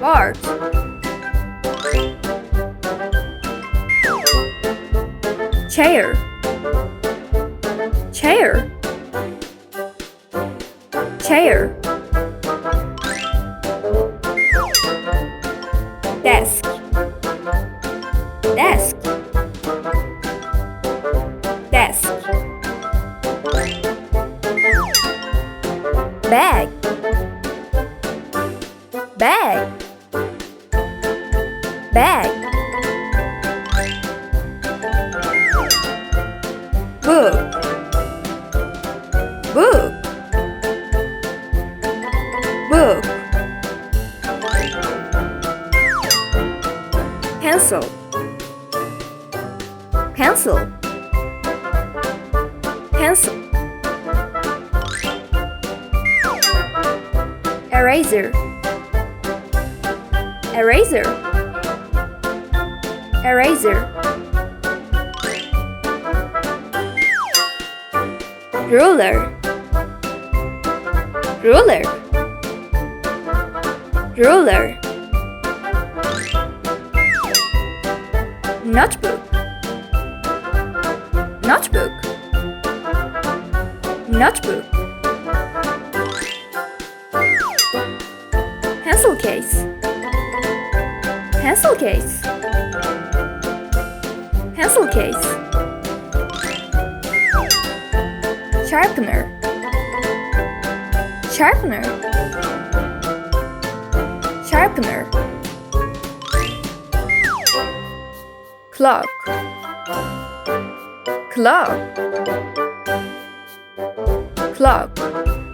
Bart. Chair. Chair. Chair. Desk. Desk. Desk. Bag. Bag. Bag. Book. Book. Book. Pencil. Pencil. Pencil. Eraser. Eraser. Eraser. Ruler. Ruler. Ruler. Notebook. Notebook. Notebook. Pencil case. Pencil case. Pencil case. Sharpener. Sharpener. Sharpener. Clock. Clock. Clock.